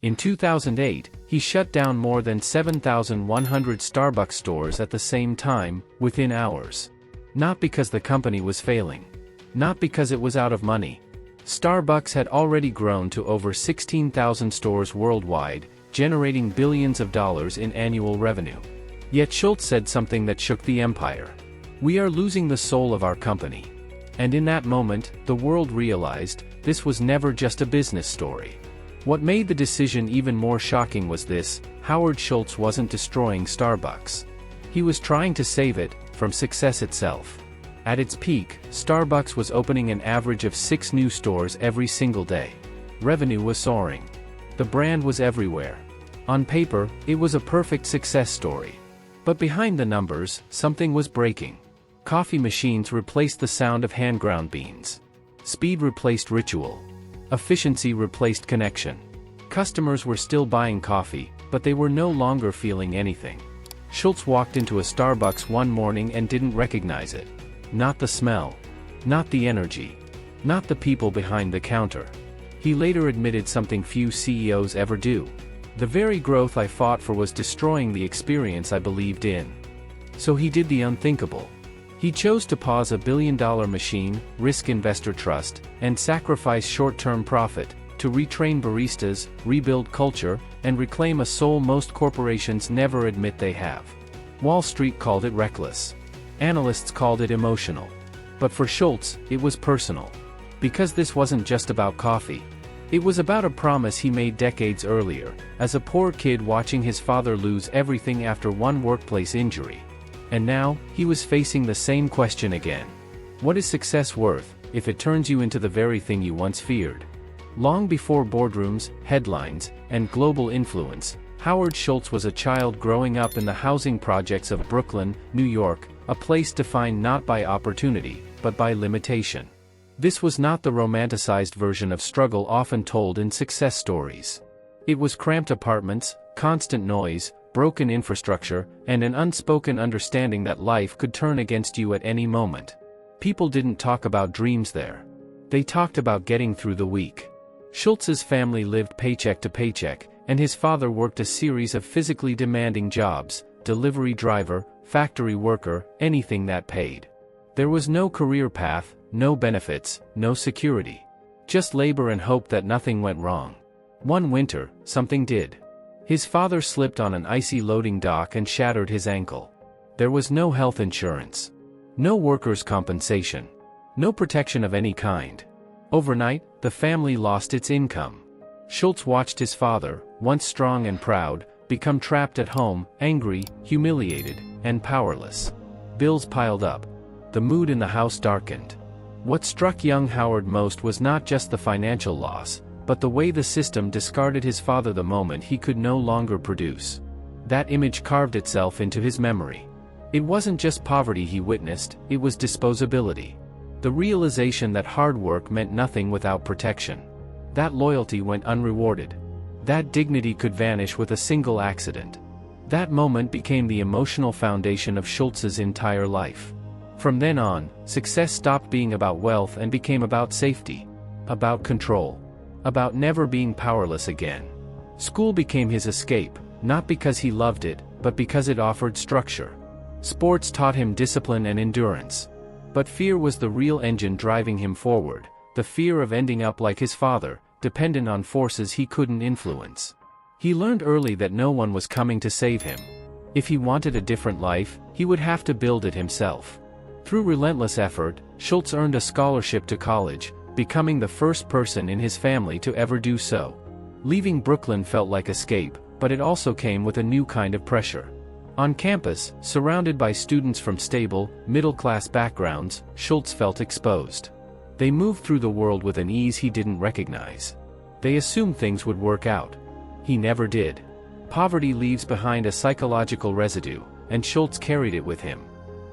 In 2008, he shut down more than 7,100 Starbucks stores at the same time, within hours. Not because the company was failing. Not because it was out of money. Starbucks had already grown to over 16,000 stores worldwide, generating billions of dollars in annual revenue. Yet Schultz said something that shook the empire. "We are losing the soul of our company." And in that moment, the world realized, this was never just a business story. What made the decision even more shocking was this: Howard Schultz wasn't destroying Starbucks. He was trying to save it from success itself. At its peak, Starbucks was opening an average of 6 new stores every single day. Revenue was soaring. The brand was everywhere. On paper, it was a perfect success story. But behind the numbers, something was breaking. Coffee machines replaced the sound of hand-ground beans. Speed replaced ritual. Efficiency replaced connection. Customers were still buying coffee, but they were no longer feeling anything. Schultz walked into a Starbucks one morning and didn't recognize it. Not the smell. Not the energy. Not the people behind the counter. He later admitted something few CEOs ever do. "The very growth I fought for was destroying the experience I believed in." So he did the unthinkable. He chose to pause a billion-dollar machine, risk investor trust, and sacrifice short-term profit, to retrain baristas, rebuild culture, and reclaim a soul most corporations never admit they have. Wall Street called it reckless. Analysts called it emotional. But for Schultz, it was personal. Because this wasn't just about coffee. It was about a promise he made decades earlier, as a poor kid watching his father lose everything after one workplace injury. And now, he was facing the same question again. What is success worth, if it turns you into the very thing you once feared? Long before boardrooms, headlines, and global influence, Howard Schultz was a child growing up in the housing projects of Brooklyn, New York, a place defined not by opportunity, but by limitation. This was not the romanticized version of struggle often told in success stories. It was cramped apartments, constant noise, broken infrastructure, and an unspoken understanding that life could turn against you at any moment. People didn't talk about dreams there. They talked about getting through the week. Schultz's family lived paycheck to paycheck, and his father worked a series of physically demanding jobs: delivery driver, factory worker, anything that paid. There was no career path, no benefits, no security. Just labor and hope that nothing went wrong. One winter, something did. His father slipped on an icy loading dock and shattered his ankle. There was no health insurance. No workers' compensation. No protection of any kind. Overnight, the family lost its income. Schultz watched his father, once strong and proud, become trapped at home, angry, humiliated, and powerless. Bills piled up. The mood in the house darkened. What struck young Howard most was not just the financial loss, but the way the system discarded his father the moment he could no longer produce. That image carved itself into his memory. It wasn't just poverty he witnessed, it was disposability. The realization that hard work meant nothing without protection. That loyalty went unrewarded. That dignity could vanish with a single accident. That moment became the emotional foundation of Schultz's entire life. From then on, success stopped being about wealth and became about safety. About control. About never being powerless again. School became his escape, not because he loved it, but because it offered structure. Sports taught him discipline and endurance. But fear was the real engine driving him forward, the fear of ending up like his father, dependent on forces he couldn't influence. He learned early that no one was coming to save him. If he wanted a different life, he would have to build it himself. Through relentless effort, Schultz earned a scholarship to college, becoming the first person in his family to ever do so. Leaving Brooklyn felt like escape, but it also came with a new kind of pressure. On campus, surrounded by students from stable, middle-class backgrounds, Schultz felt exposed. They moved through the world with an ease he didn't recognize. They assumed things would work out. He never did. Poverty leaves behind a psychological residue, and Schultz carried it with him.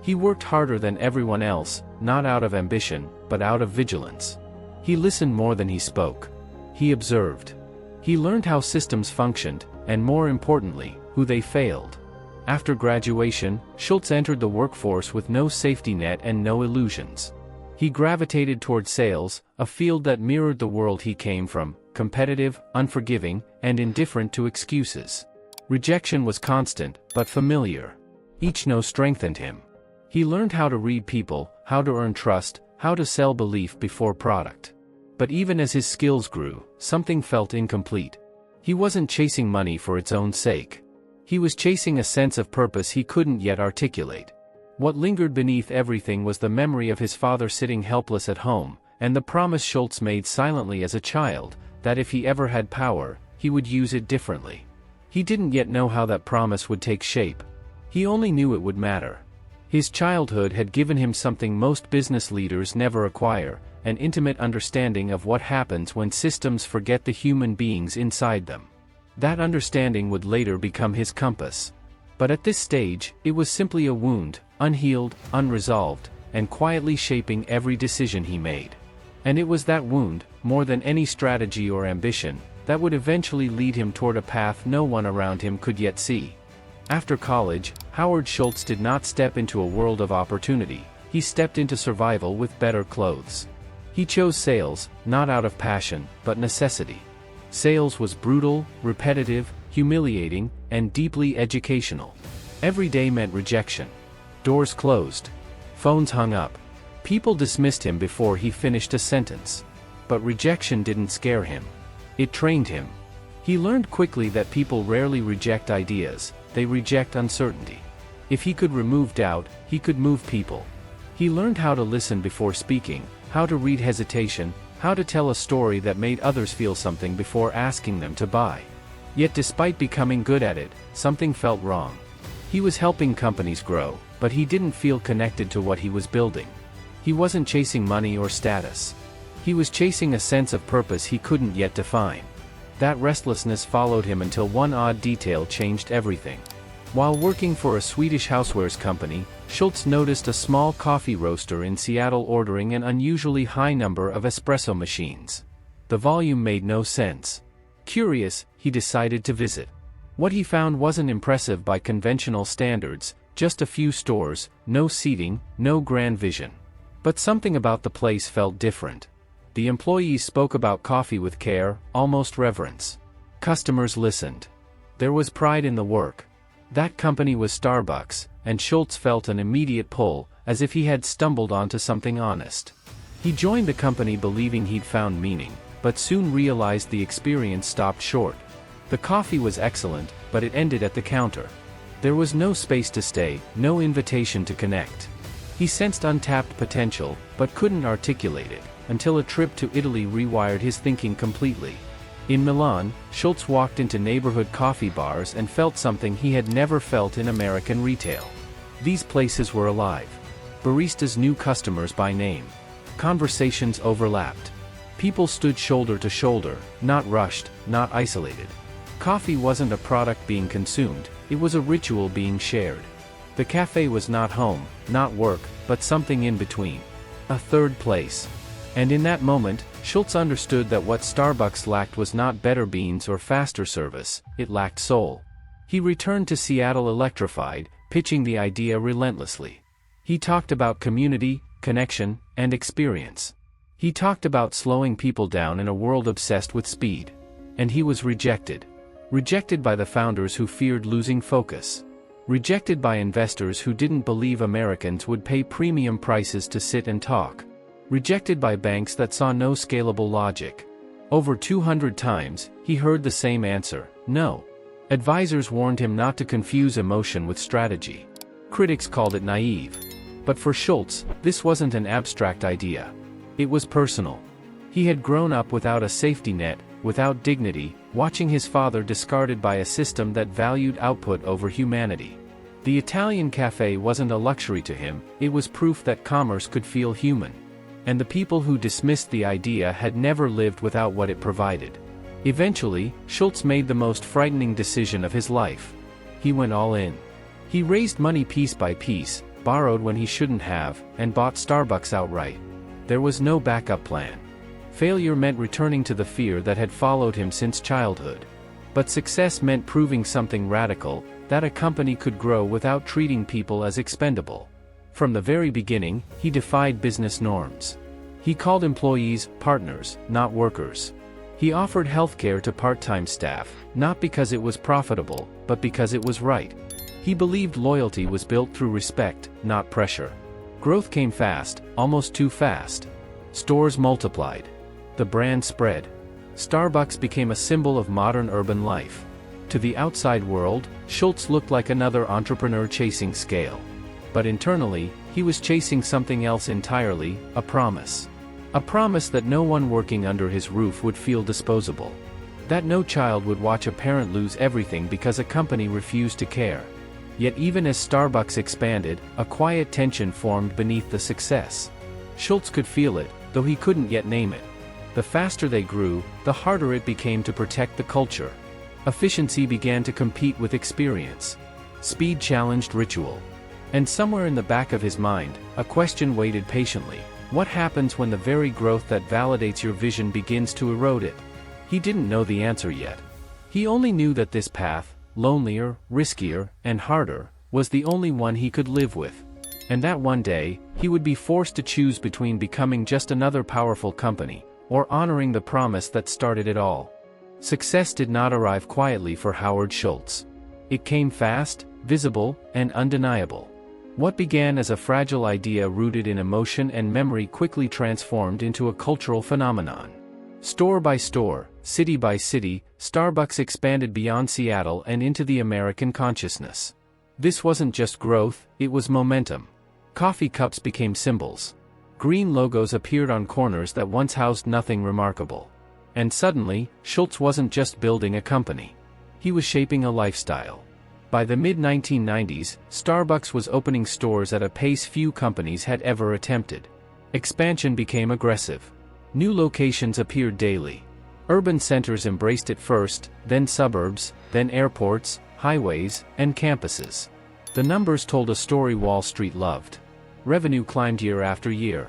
He worked harder than everyone else, not out of ambition, but out of vigilance. He listened more than he spoke. He observed. He learned how systems functioned, and more importantly, who they failed. After graduation, Schultz entered the workforce with no safety net and no illusions. He gravitated toward sales, a field that mirrored the world he came from, competitive, unforgiving, and indifferent to excuses. Rejection was constant, but familiar. Each no strengthened him. He learned how to read people, how to earn trust, how to sell belief before product. But even as his skills grew, something felt incomplete. He wasn't chasing money for its own sake. He was chasing a sense of purpose he couldn't yet articulate. What lingered beneath everything was the memory of his father sitting helpless at home, and the promise Schultz made silently as a child, that if he ever had power, he would use it differently. He didn't yet know how that promise would take shape. He only knew it would matter. His childhood had given him something most business leaders never acquire, an intimate understanding of what happens when systems forget the human beings inside them. That understanding would later become his compass. But at this stage, it was simply a wound, unhealed, unresolved, and quietly shaping every decision he made. And it was that wound, more than any strategy or ambition, that would eventually lead him toward a path no one around him could yet see. After college, Howard Schultz did not step into a world of opportunity, he stepped into survival with better clothes. He chose sales, not out of passion, but necessity. Sales was brutal, repetitive, humiliating, and deeply educational. Every day meant rejection. Doors closed. Phones hung up. People dismissed him before he finished a sentence. But rejection didn't scare him. It trained him. He learned quickly that people rarely reject ideas, they reject uncertainty. If he could remove doubt, he could move people. He learned how to listen before speaking, how to read hesitation, how to tell a story that made others feel something before asking them to buy. Yet despite becoming good at it, something felt wrong. He was helping companies grow, but he didn't feel connected to what he was building. He wasn't chasing money or status. He was chasing a sense of purpose he couldn't yet define. That restlessness followed him until one odd detail changed everything. While working for a Swedish housewares company, Schultz noticed a small coffee roaster in Seattle ordering an unusually high number of espresso machines. The volume made no sense. Curious, he decided to visit. What he found wasn't impressive by conventional standards, just a few stores, no seating, no grand vision. But something about the place felt different. The employees spoke about coffee with care, almost reverence. Customers listened. There was pride in the work. That company was Starbucks, and Schultz felt an immediate pull, as if he had stumbled onto something honest. He joined the company believing he'd found meaning, but soon realized the experience stopped short. The coffee was excellent, but it ended at the counter. There was no space to stay, no invitation to connect. He sensed untapped potential, but couldn't articulate it, until a trip to Italy rewired his thinking completely. In Milan, Schultz walked into neighborhood coffee bars and felt something he had never felt in American retail. These places were alive. Baristas knew customers by name. Conversations overlapped. People stood shoulder to shoulder, not rushed, not isolated. Coffee wasn't a product being consumed, it was a ritual being shared. The cafe was not home, not work, but something in between. A third place. And in that moment, Schultz understood that what Starbucks lacked was not better beans or faster service, it lacked soul. He returned to Seattle electrified, pitching the idea relentlessly. He talked about community, connection, and experience. He talked about slowing people down in a world obsessed with speed. And he was rejected. Rejected by the founders who feared losing focus. Rejected by investors who didn't believe Americans would pay premium prices to sit and talk. Rejected by banks that saw no scalable logic. Over 200 times, he heard the same answer, no. Advisors warned him not to confuse emotion with strategy. Critics called it naive. But for Schultz, this wasn't an abstract idea. It was personal. He had grown up without a safety net, without dignity, watching his father discarded by a system that valued output over humanity. The Italian cafe wasn't a luxury to him, it was proof that commerce could feel human. And the people who dismissed the idea had never lived without what it provided. Eventually, Schultz made the most frightening decision of his life. He went all in. He raised money piece by piece, borrowed when he shouldn't have, and bought Starbucks outright. There was no backup plan. Failure meant returning to the fear that had followed him since childhood. But success meant proving something radical, that a company could grow without treating people as expendable. From the very beginning, he defied business norms. He called employees partners, not workers. He offered healthcare to part-time staff, not because it was profitable, but because it was right. He believed loyalty was built through respect, not pressure. Growth came fast, almost too fast. Stores multiplied. The brand spread. Starbucks became a symbol of modern urban life. To the outside world, Schultz looked like another entrepreneur chasing scale. But internally, he was chasing something else entirely, a promise. A promise that no one working under his roof would feel disposable. That no child would watch a parent lose everything because a company refused to care. Yet even as Starbucks expanded, a quiet tension formed beneath the success. Schultz could feel it, though he couldn't yet name it. The faster they grew, the harder it became to protect the culture. Efficiency began to compete with experience. Speed challenged ritual. And somewhere in the back of his mind, a question waited patiently. What happens when the very growth that validates your vision begins to erode it? He didn't know the answer yet. He only knew that this path, lonelier, riskier, and harder, was the only one he could live with. And that one day, he would be forced to choose between becoming just another powerful company, or honoring the promise that started it all. Success did not arrive quietly for Howard Schultz. It came fast, visible, and undeniable. What began as a fragile idea rooted in emotion and memory quickly transformed into a cultural phenomenon. Store by store, city by city, Starbucks expanded beyond Seattle and into the American consciousness. This wasn't just growth, it was momentum. Coffee cups became symbols. Green logos appeared on corners that once housed nothing remarkable. And suddenly, Schultz wasn't just building a company. He was shaping a lifestyle. By the mid-1990s, Starbucks was opening stores at a pace few companies had ever attempted. Expansion became aggressive. New locations appeared daily. Urban centers embraced it first, then suburbs, then airports, highways, and campuses. The numbers told a story Wall Street loved. Revenue climbed year after year.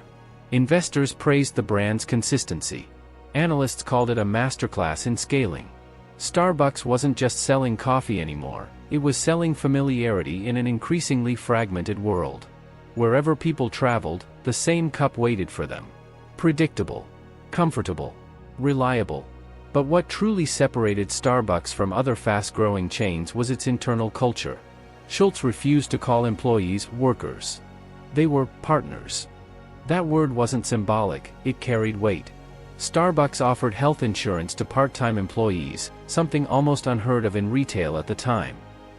Investors praised the brand's consistency. Analysts called it a masterclass in scaling. Starbucks wasn't just selling coffee anymore, it was selling familiarity in an increasingly fragmented world. Wherever people traveled, the same cup waited for them. Predictable. Comfortable. Reliable. But what truly separated Starbucks from other fast-growing chains was its internal culture. Schultz refused to call employees workers. They were partners. That word wasn't symbolic, it carried weight. Starbucks offered health insurance to part-time employees, something almost unheard of in retail at the time.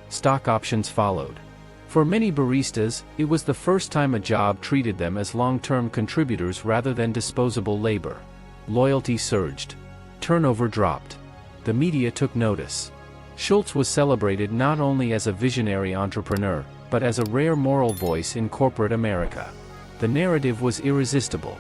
Stock options followed. For many baristas, it was the first time a job treated them as long-term contributors rather than disposable labor. Loyalty surged. Turnover dropped. The media took notice. Schultz was celebrated not only as a visionary entrepreneur, but as a rare moral voice in corporate America. The narrative was irresistible.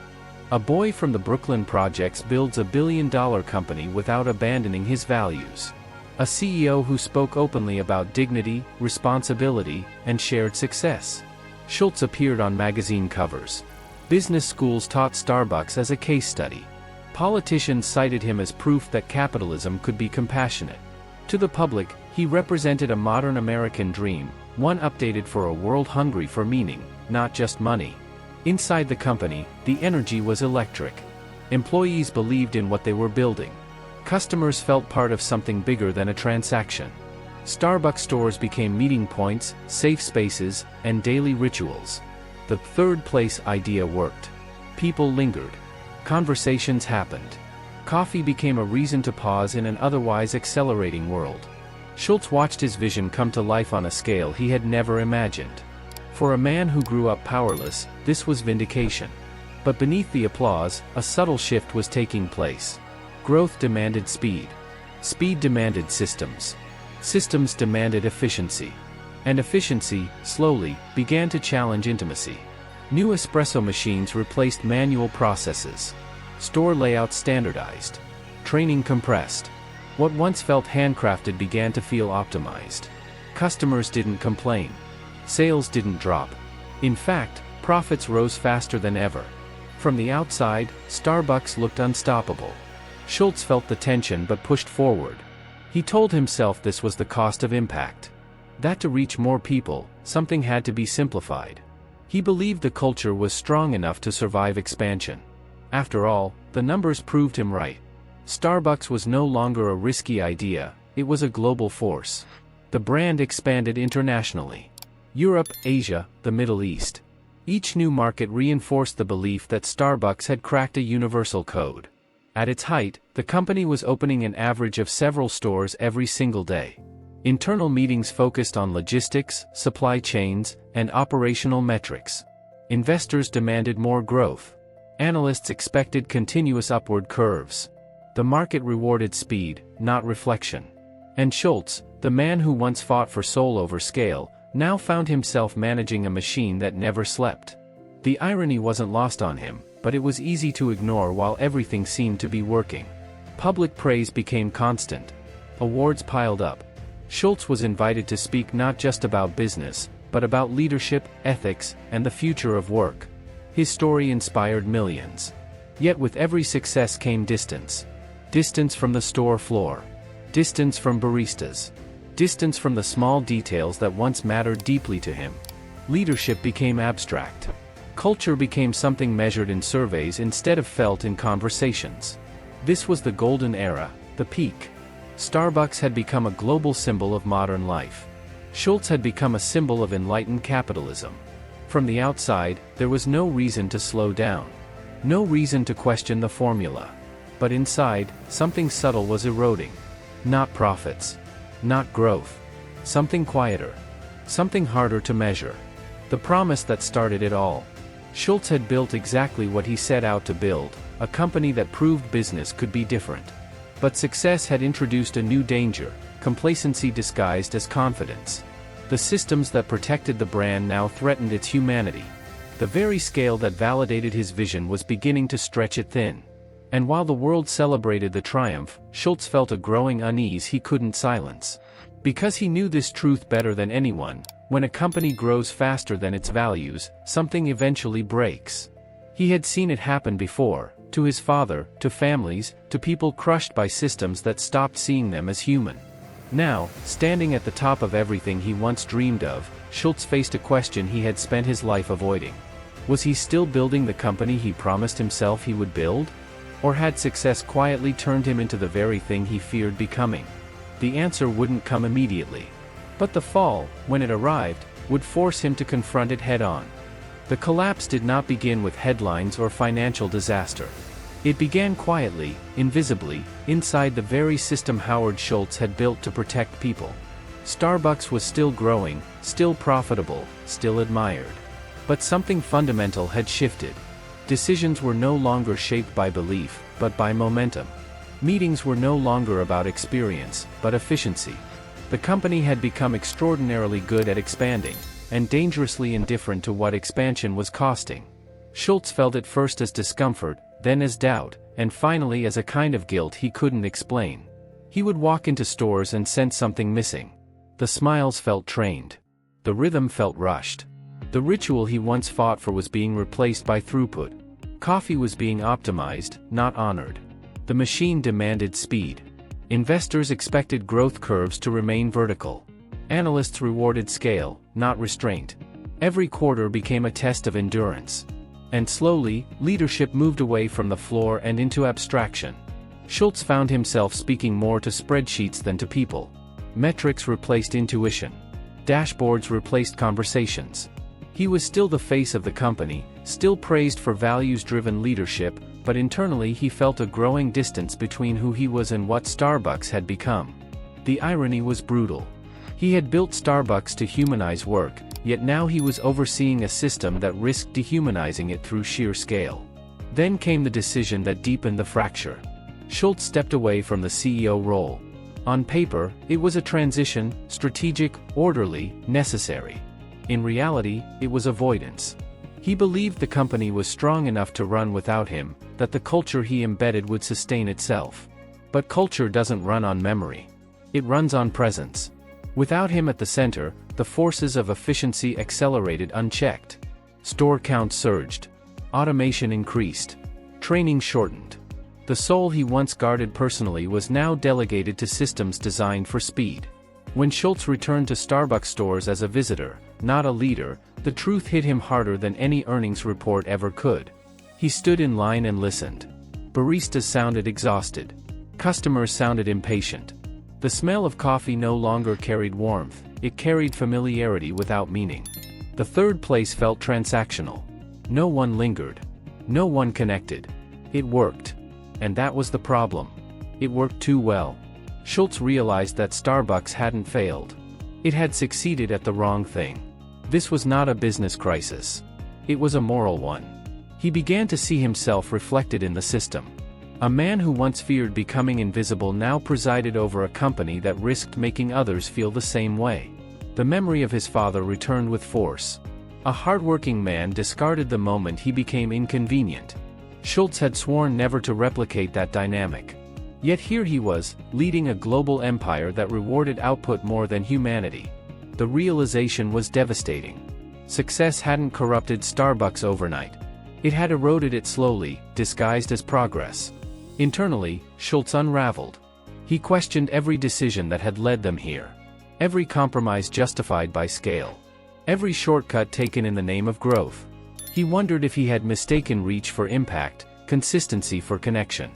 A boy from the Brooklyn projects builds a billion-dollar company without abandoning his values. A CEO who spoke openly about dignity, responsibility, and shared success. Schultz appeared on magazine covers. Business schools taught Starbucks as a case study. Politicians cited him as proof that capitalism could be compassionate. To the public, he represented a modern American dream, one updated for a world hungry for meaning, not just money. Inside the company, the energy was electric. Employees believed in what they were building. Customers felt part of something bigger than a transaction. Starbucks stores became meeting points, safe spaces, and daily rituals. The third place idea worked. People lingered. Conversations happened. Coffee became a reason to pause in an otherwise accelerating world. Schultz watched his vision come to life on a scale he had never imagined. For a man who grew up powerless, this was vindication. But beneath the applause, a subtle shift was taking place. Growth demanded speed. Speed demanded systems. Systems demanded efficiency. And efficiency, slowly, began to challenge intimacy. New espresso machines replaced manual processes. Store layouts standardized. Training compressed. What once felt handcrafted began to feel optimized. Customers didn't complain. Sales didn't drop. In fact, profits rose faster than ever. From the outside, Starbucks looked unstoppable. Schultz felt the tension but pushed forward. He told himself this was the cost of impact. That to reach more people, something had to be simplified. He believed the culture was strong enough to survive expansion. After all, the numbers proved him right. Starbucks was no longer a risky idea, it was a global force. The brand expanded internationally. Europe, Asia, the Middle East. Each new market reinforced the belief that Starbucks had cracked a universal code. At its height, the company was opening an average of several stores every single day. Internal meetings focused on logistics, supply chains, and operational metrics. Investors demanded more growth. Analysts expected continuous upward curves. The market rewarded speed, not reflection. And Schultz, the man who once fought for soul over scale, now found himself managing a machine that never slept. The irony wasn't lost on him, but it was easy to ignore while everything seemed to be working. Public praise became constant. Awards piled up. Schultz was invited to speak not just about business, but about leadership, ethics, and the future of work. His story inspired millions. Yet with every success came distance. Distance from the store floor. Distance from baristas. Distance from the small details that once mattered deeply to him. Leadership became abstract. Culture became something measured in surveys instead of felt in conversations. This was the golden era, the peak. Starbucks had become a global symbol of modern life. Schultz had become a symbol of enlightened capitalism. From the outside, there was no reason to slow down. No reason to question the formula. But inside, something subtle was eroding. Not profits. Not growth. Something quieter. Something harder to measure. The promise that started it all. Schultz had built exactly what he set out to build, a company that proved business could be different. But success had introduced a new danger, complacency disguised as confidence. The systems that protected the brand now threatened its humanity. The very scale that validated his vision was beginning to stretch it thin. And while the world celebrated the triumph, Schultz felt a growing unease he couldn't silence. Because he knew this truth better than anyone, when a company grows faster than its values, something eventually breaks. He had seen it happen before, to his father, to families, to people crushed by systems that stopped seeing them as human. Now, standing at the top of everything he once dreamed of, Schultz faced a question he had spent his life avoiding. Was he still building the company he promised himself he would build? Or had success quietly turned him into the very thing he feared becoming? The answer wouldn't come immediately. But the fall, when it arrived, would force him to confront it head-on. The collapse did not begin with headlines or financial disaster. It began quietly, invisibly, inside the very system Howard Schultz had built to protect people. Starbucks was still growing, still profitable, still admired. But something fundamental had shifted. Decisions were no longer shaped by belief, but by momentum. Meetings were no longer about experience, but efficiency. The company had become extraordinarily good at expanding, and dangerously indifferent to what expansion was costing. Schultz felt it first as discomfort, then as doubt, and finally as a kind of guilt he couldn't explain. He would walk into stores and sense something missing. The smiles felt trained. The rhythm felt rushed. The ritual he once fought for was being replaced by throughput. Coffee was being optimized, not honored. The machine demanded speed. Investors expected growth curves to remain vertical. Analysts rewarded scale, not restraint. Every quarter became a test of endurance. And slowly, leadership moved away from the floor and into abstraction. Schultz found himself speaking more to spreadsheets than to people. Metrics replaced intuition. Dashboards replaced conversations. He was still the face of the company, still praised for values-driven leadership, but internally he felt a growing distance between who he was and what Starbucks had become. The irony was brutal. He had built Starbucks to humanize work, yet now he was overseeing a system that risked dehumanizing it through sheer scale. Then came the decision that deepened the fracture. Schultz stepped away from the CEO role. On paper, it was a transition, strategic, orderly, necessary. In reality, it was avoidance. He believed the company was strong enough to run without him, that the culture he embedded would sustain itself. But culture doesn't run on memory. It runs on presence. Without him at the center, the forces of efficiency accelerated unchecked. Store counts surged. Automation increased. Training shortened. The soul he once guarded personally was now delegated to systems designed for speed. When Schultz returned to Starbucks stores as a visitor, not a leader, the truth hit him harder than any earnings report ever could. He stood in line and listened. Baristas sounded exhausted. Customers sounded impatient. The smell of coffee no longer carried warmth, it carried familiarity without meaning. The third place felt transactional. No one lingered. No one connected. It worked. And that was the problem. It worked too well. Schultz realized that Starbucks hadn't failed. It had succeeded at the wrong thing. This was not a business crisis. It was a moral one. He began to see himself reflected in the system. A man who once feared becoming invisible now presided over a company that risked making others feel the same way. The memory of his father returned with force. A hardworking man discarded the moment he became inconvenient. Schultz had sworn never to replicate that dynamic. Yet here he was, leading a global empire that rewarded output more than humanity. The realization was devastating. Success hadn't corrupted Starbucks overnight. It had eroded it slowly, disguised as progress. Internally, Schultz unraveled. He questioned every decision that had led them here. Every compromise justified by scale. Every shortcut taken in the name of growth. He wondered if he had mistaken reach for impact, consistency for connection.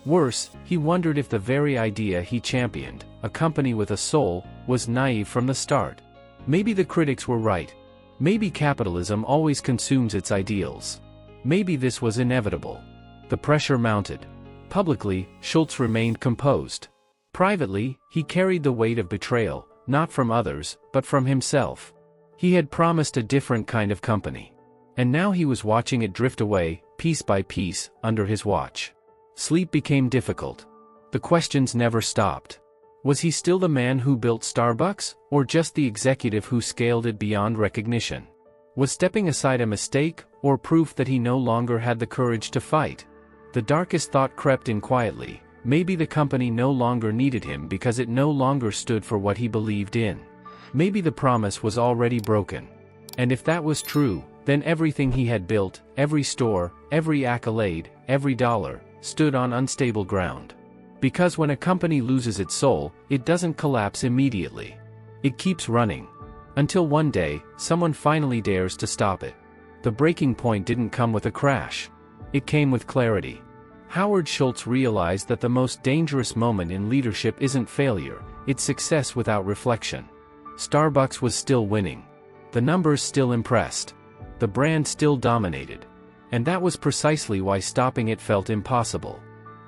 Worse, he wondered if the very idea he championed, a company with a soul, was naive from the start. Maybe the critics were right. Maybe capitalism always consumes its ideals. Maybe this was inevitable. The pressure mounted. Publicly, Schultz remained composed. Privately, he carried the weight of betrayal, not from others, but from himself. He had promised a different kind of company. And now he was watching it drift away, piece by piece, under his watch. Sleep became difficult. The questions never stopped. Was he still the man who built Starbucks, or just the executive who scaled it beyond recognition? Was stepping aside a mistake, or proof that he no longer had the courage to fight? The darkest thought crept in quietly. Maybe the company no longer needed him because it no longer stood for what he believed in. Maybe the promise was already broken. And if that was true, then everything he had built, every store, every accolade, every dollar, stood on unstable ground. Because when a company loses its soul, it doesn't collapse immediately. It keeps running. Until one day, someone finally dares to stop it. The breaking point didn't come with a crash. It came with clarity. Howard Schultz realized that the most dangerous moment in leadership isn't failure, it's success without reflection. Starbucks was still winning. The numbers still impressed. The brand still dominated. And that was precisely why stopping it felt impossible.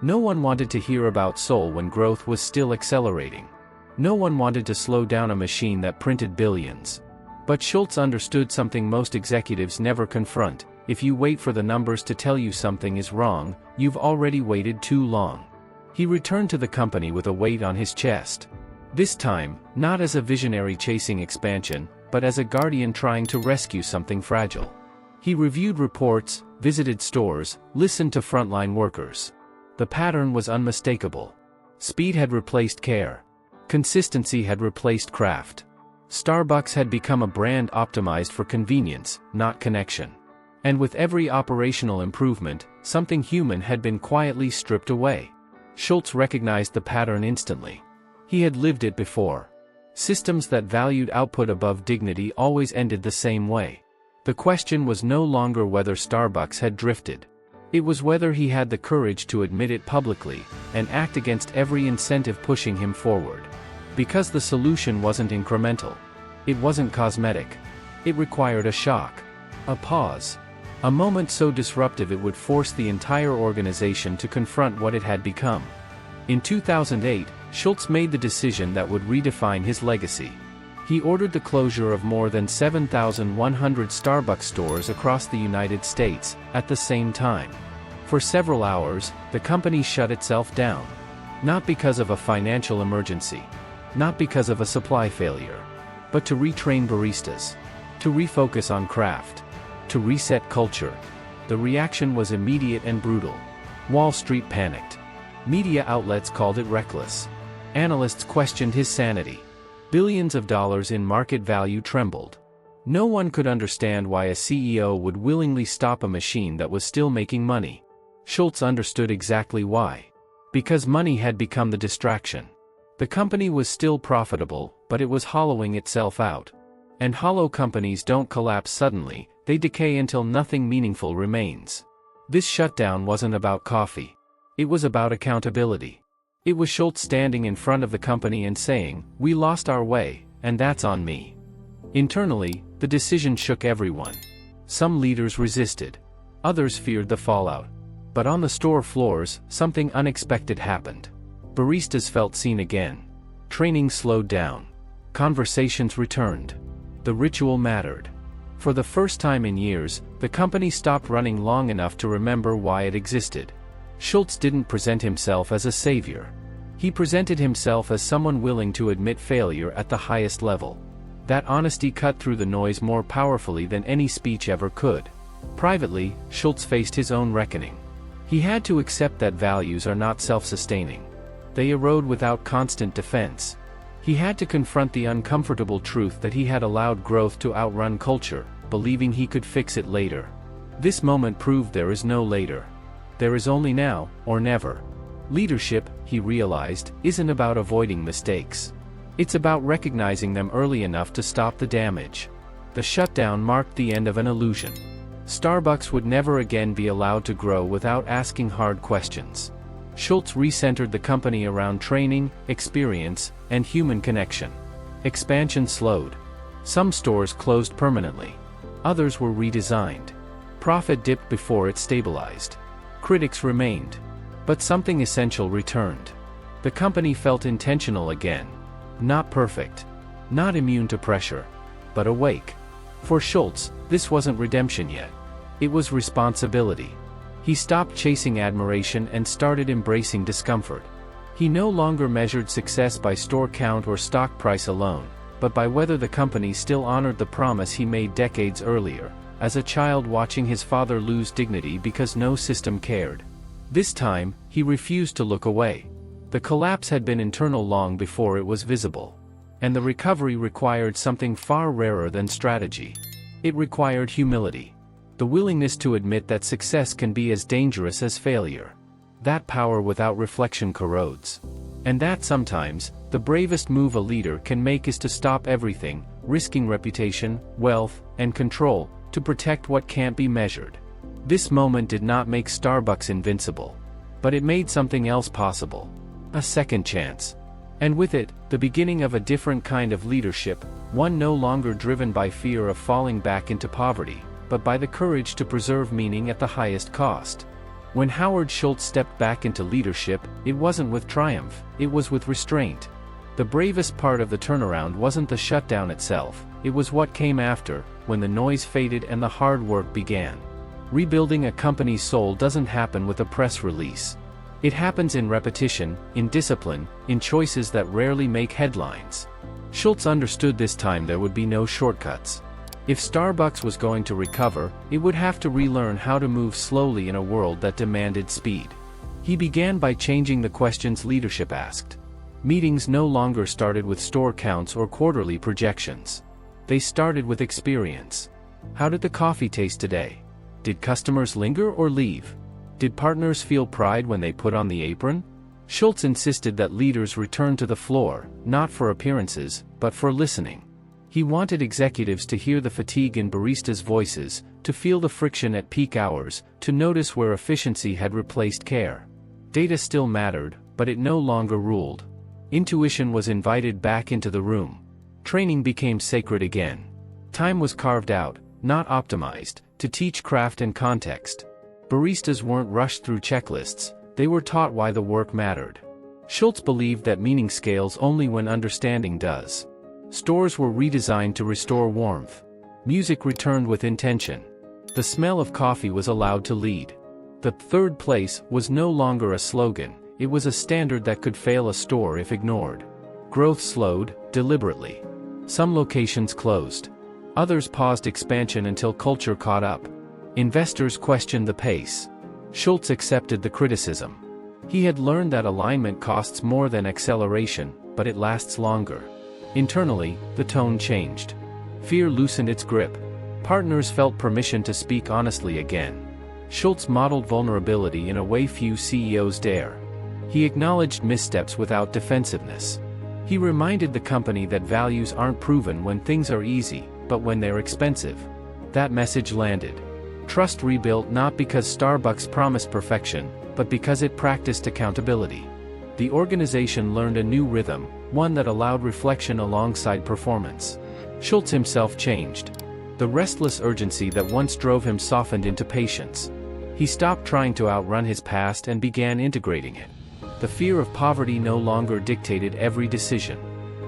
No one wanted to hear about soul when growth was still accelerating. No one wanted to slow down a machine that printed billions. But Schultz understood something most executives never confront. If you wait for the numbers to tell you something is wrong, you've already waited too long. He returned to the company with a weight on his chest. This time, not as a visionary chasing expansion, but as a guardian trying to rescue something fragile. He reviewed reports, visited stores, listened to frontline workers. The pattern was unmistakable. Speed had replaced care. Consistency had replaced craft. Starbucks had become a brand optimized for convenience, not connection. And with every operational improvement, something human had been quietly stripped away. Schultz recognized the pattern instantly. He had lived it before. Systems that valued output above dignity always ended the same way. The question was no longer whether Starbucks had drifted. It was whether he had the courage to admit it publicly, and act against every incentive pushing him forward. Because the solution wasn't incremental. It wasn't cosmetic. It required a shock. A pause. A moment so disruptive it would force the entire organization to confront what it had become. In 2008, Schultz made the decision that would redefine his legacy. He ordered the closure of more than 7,100 Starbucks stores across the United States, at the same time. For several hours, the company shut itself down. Not because of a financial emergency. Not because of a supply failure. But to retrain baristas. To refocus on craft. To reset culture. The reaction was immediate and brutal. Wall Street panicked. Media outlets called it reckless. Analysts questioned his sanity. Billions of dollars in market value trembled. No one could understand why a CEO would willingly stop a machine that was still making money. Schultz understood exactly why. Because money had become the distraction. The company was still profitable, but it was hollowing itself out. And hollow companies don't collapse suddenly, they decay until nothing meaningful remains. This shutdown wasn't about coffee. It was about accountability. It was Schultz standing in front of the company and saying, "We lost our way, and that's on me." Internally, the decision shook everyone. Some leaders resisted. Others feared the fallout. But on the store floors, something unexpected happened. Baristas felt seen again. Training slowed down. Conversations returned. The ritual mattered. For the first time in years, the company stopped running long enough to remember why it existed. Schultz didn't present himself as a savior. He presented himself as someone willing to admit failure at the highest level. That honesty cut through the noise more powerfully than any speech ever could. Privately, Schultz faced his own reckoning. He had to accept that values are not self-sustaining. They erode without constant defense. He had to confront the uncomfortable truth that he had allowed growth to outrun culture, believing he could fix it later. This moment proved there is no later. There is only now, or never. Leadership, he realized, isn't about avoiding mistakes. It's about recognizing them early enough to stop the damage. The shutdown marked the end of an illusion. Starbucks would never again be allowed to grow without asking hard questions. Schultz recentered the company around training, experience, and human connection. Expansion slowed. Some stores closed permanently. Others were redesigned. Profit dipped before it stabilized. Critics remained. But something essential returned. The company felt intentional again. Not perfect. Not immune to pressure. But awake. For Schultz, this wasn't redemption yet. It was responsibility. He stopped chasing admiration and started embracing discomfort. He no longer measured success by store count or stock price alone, but by whether the company still honored the promise he made decades earlier, as a child watching his father lose dignity because no system cared. This time, he refused to look away. The collapse had been internal long before it was visible. And the recovery required something far rarer than strategy. It required humility. The willingness to admit that success can be as dangerous as failure. That power without reflection corrodes. And that sometimes, the bravest move a leader can make is to stop everything, risking reputation, wealth, and control, to protect what can't be measured. This moment did not make Starbucks invincible. But it made something else possible. A second chance. And with it, the beginning of a different kind of leadership, one no longer driven by fear of falling back into poverty, but by the courage to preserve meaning at the highest cost. When Howard Schultz stepped back into leadership, it wasn't with triumph, it was with restraint. The bravest part of the turnaround wasn't the shutdown itself, it was what came after, when the noise faded and the hard work began. Rebuilding a company's soul doesn't happen with a press release. It happens in repetition, in discipline, in choices that rarely make headlines. Schultz understood this time there would be no shortcuts. If Starbucks was going to recover, it would have to relearn how to move slowly in a world that demanded speed. He began by changing the questions leadership asked. Meetings no longer started with store counts or quarterly projections. They started with experience. How did the coffee taste today? Did customers linger or leave? Did partners feel pride when they put on the apron? Schultz insisted that leaders return to the floor, not for appearances, but for listening. He wanted executives to hear the fatigue in baristas' voices, to feel the friction at peak hours, to notice where efficiency had replaced care. Data still mattered, but it no longer ruled. Intuition was invited back into the room. Training became sacred again. Time was carved out, not optimized, to teach craft and context. Baristas weren't rushed through checklists, they were taught why the work mattered. Schultz believed that meaning scales only when understanding does. Stores were redesigned to restore warmth. Music returned with intention. The smell of coffee was allowed to lead. The third place was no longer a slogan, it was a standard that could fail a store if ignored. Growth slowed, deliberately. Some locations closed. Others paused expansion until culture caught up. Investors questioned the pace. Schultz accepted the criticism. He had learned that alignment costs more than acceleration, but it lasts longer. Internally, the tone changed. Fear loosened its grip. Partners felt permission to speak honestly again. Schultz modeled vulnerability in a way few CEOs dare. He acknowledged missteps without defensiveness. He reminded the company that values aren't proven when things are easy, but when they're expensive. That message landed. Trust rebuilt not because Starbucks promised perfection, but because it practiced accountability. The organization learned a new rhythm, one that allowed reflection alongside performance. Schultz himself changed. The restless urgency that once drove him softened into patience. He stopped trying to outrun his past and began integrating it. The fear of poverty no longer dictated every decision.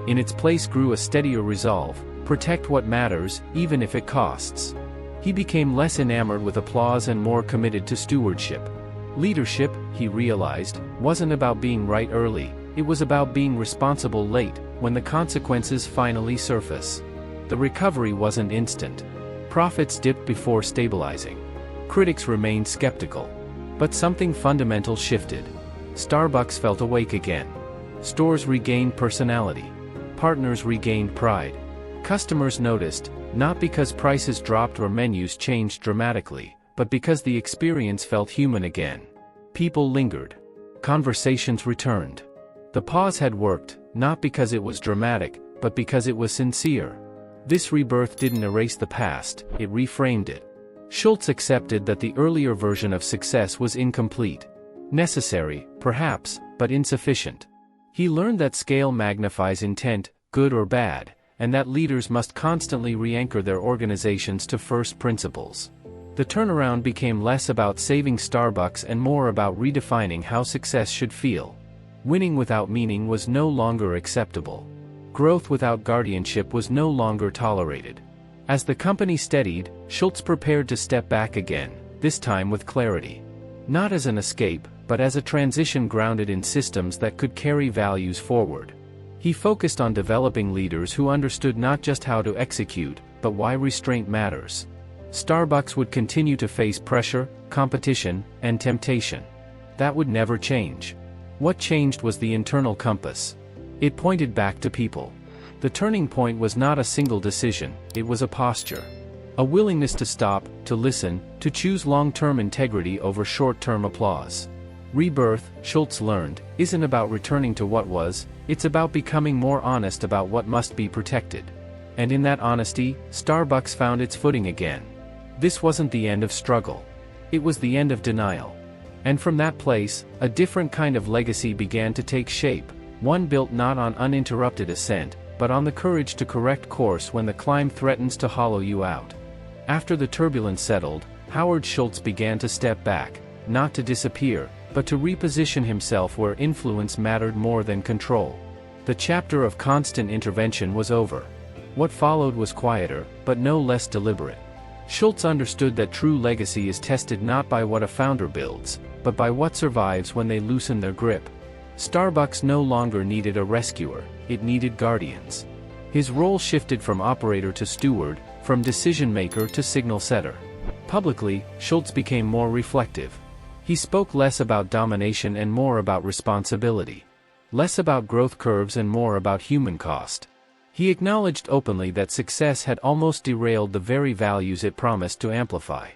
In its place grew a steadier resolve: protect what matters, even if it costs. He became less enamored with applause and more committed to stewardship. Leadership, he realized, wasn't about being right early, it was about being responsible late, when the consequences finally surface. The recovery wasn't instant. Profits dipped before stabilizing. Critics remained skeptical. But something fundamental shifted. Starbucks felt awake again. Stores regained personality. Partners regained pride. Customers noticed, not because prices dropped or menus changed dramatically, but because the experience felt human again. People lingered. Conversations returned. The pause had worked, not because it was dramatic, but because it was sincere. This rebirth didn't erase the past, it reframed it. Schultz accepted that the earlier version of success was incomplete. Necessary, perhaps, but insufficient. He learned that scale magnifies intent, good or bad, and that leaders must constantly re-anchor their organizations to first principles. The turnaround became less about saving Starbucks and more about redefining how success should feel. Winning without meaning was no longer acceptable. Growth without guardianship was no longer tolerated. As the company steadied, Schultz prepared to step back again, this time with clarity. Not as an escape, but as a transition grounded in systems that could carry values forward. He focused on developing leaders who understood not just how to execute, but why restraint matters. Starbucks would continue to face pressure, competition, and temptation. That would never change. What changed was the internal compass. It pointed back to people. The turning point was not a single decision, it was a posture. A willingness to stop, to listen, to choose long-term integrity over short-term applause. Rebirth, Schultz learned, isn't about returning to what was, it's about becoming more honest about what must be protected. And in that honesty, Starbucks found its footing again. This wasn't the end of struggle. It was the end of denial. And from that place, a different kind of legacy began to take shape, one built not on uninterrupted ascent, but on the courage to correct course when the climb threatens to hollow you out. After the turbulence settled, Howard Schultz began to step back, not to disappear, but to reposition himself where influence mattered more than control. The chapter of constant intervention was over. What followed was quieter, but no less deliberate. Schultz understood that true legacy is tested not by what a founder builds, but by what survives when they loosen their grip. Starbucks no longer needed a rescuer, it needed guardians. His role shifted from operator to steward, from decision-maker to signal setter. Publicly, Schultz became more reflective. He spoke less about domination and more about responsibility. Less about growth curves and more about human cost. He acknowledged openly that success had almost derailed the very values it promised to amplify.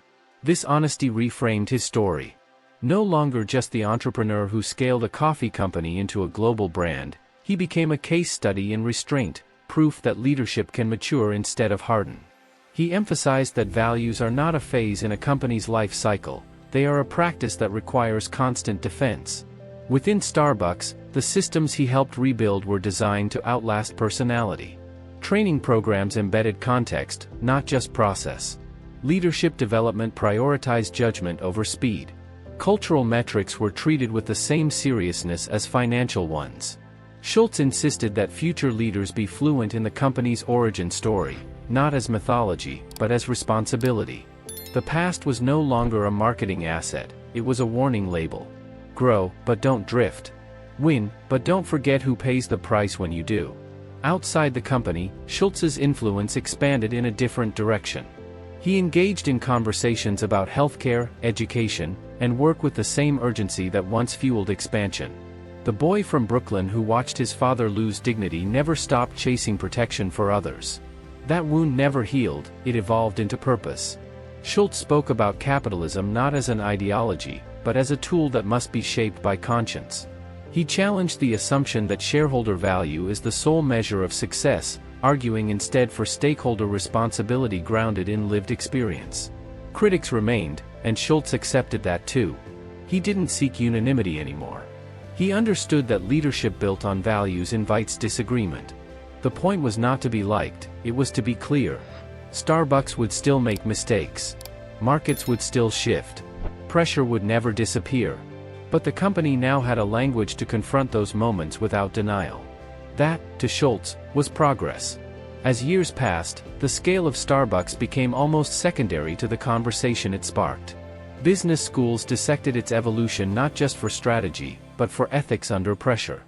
This honesty reframed his story. No longer just the entrepreneur who scaled a coffee company into a global brand, he became a case study in restraint, proof that leadership can mature instead of harden. He emphasized that values are not a phase in a company's life cycle, they are a practice that requires constant defense. Within Starbucks, the systems he helped rebuild were designed to outlast personality. Training programs embedded context, not just process. Leadership development prioritized judgment over speed. Cultural metrics were treated with the same seriousness as financial ones. Schultz insisted that future leaders be fluent in the company's origin story, not as mythology, but as responsibility. The past was no longer a marketing asset, it was a warning label. Grow, but don't drift. Win, but don't forget who pays the price when you do. Outside the company, Schultz's influence expanded in a different direction. He engaged in conversations about healthcare, education, and work with the same urgency that once fueled expansion. The boy from Brooklyn who watched his father lose dignity never stopped chasing protection for others. That wound never healed, it evolved into purpose. Schultz spoke about capitalism not as an ideology, but as a tool that must be shaped by conscience. He challenged the assumption that shareholder value is the sole measure of success, arguing instead for stakeholder responsibility grounded in lived experience. Critics remained, and Schultz accepted that too. He didn't seek unanimity anymore. He understood that leadership built on values invites disagreement. The point was not to be liked, it was to be clear. Starbucks would still make mistakes. Markets would still shift. Pressure would never disappear. But the company now had a language to confront those moments without denial. That, to Schultz, was progress. As years passed, the scale of Starbucks became almost secondary to the conversation it sparked. Business schools dissected its evolution not just for strategy, but for ethics under pressure.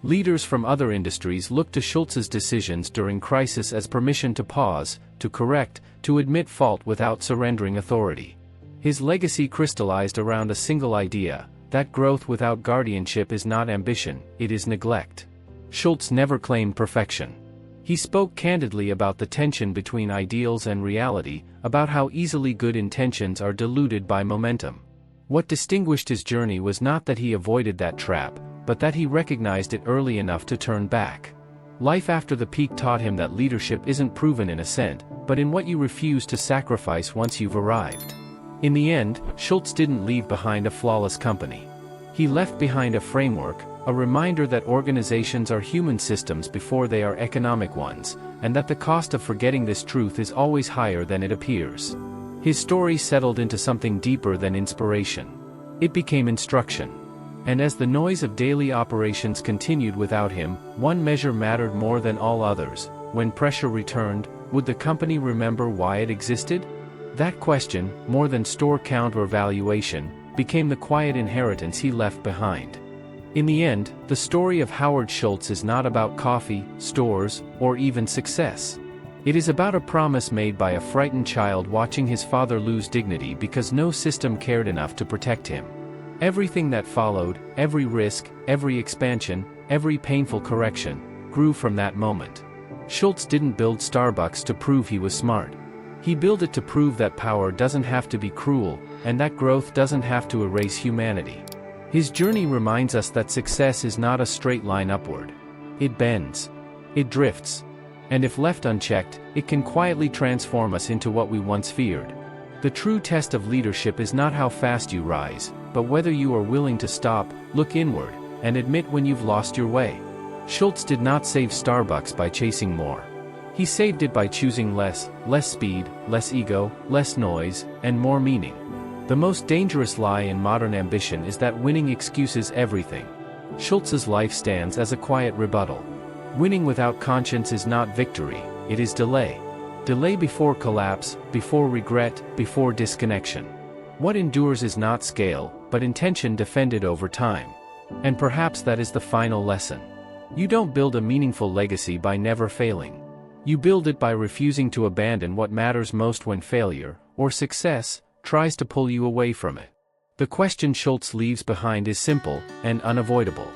Leaders from other industries looked to Schultz's decisions during crisis as permission to pause, to correct, to admit fault without surrendering authority. His legacy crystallized around a single idea: that growth without guardianship is not ambition, it is neglect. Schultz never claimed perfection. He spoke candidly about the tension between ideals and reality, about how easily good intentions are diluted by momentum. What distinguished his journey was not that he avoided that trap, but that he recognized it early enough to turn back. Life after the peak taught him that leadership isn't proven in ascent, but in what you refuse to sacrifice once you've arrived. In the end, Schultz didn't leave behind a flawless company. He left behind a framework, a reminder that organizations are human systems before they are economic ones, and that the cost of forgetting this truth is always higher than it appears. His story settled into something deeper than inspiration. It became instruction. And as the noise of daily operations continued without him, one measure mattered more than all others: when pressure returned, would the company remember why it existed? That question, more than store count or valuation, became the quiet inheritance he left behind. In the end, the story of Howard Schultz is not about coffee, stores, or even success. It is about a promise made by a frightened child watching his father lose dignity because no system cared enough to protect him. Everything that followed, every risk, every expansion, every painful correction, grew from that moment. Schultz didn't build Starbucks to prove he was smart. He built it to prove that power doesn't have to be cruel, and that growth doesn't have to erase humanity. His journey reminds us that success is not a straight line upward. It bends. It drifts. And if left unchecked, it can quietly transform us into what we once feared. The true test of leadership is not how fast you rise, but whether you are willing to stop, look inward, and admit when you've lost your way. Schultz did not save Starbucks by chasing more. He saved it by choosing less speed, less ego, less noise, and more meaning. The most dangerous lie in modern ambition is that winning excuses everything. Schultz's life stands as a quiet rebuttal. Winning without conscience is not victory, it is delay. Delay before collapse, before regret, before disconnection. What endures is not scale, but intention defended over time. And perhaps that is the final lesson. You don't build a meaningful legacy by never failing. You build it by refusing to abandon what matters most when failure, or success, tries to pull you away from it. The question Schultz leaves behind is simple and unavoidable.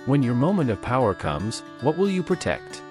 When your moment of power comes, what will you protect?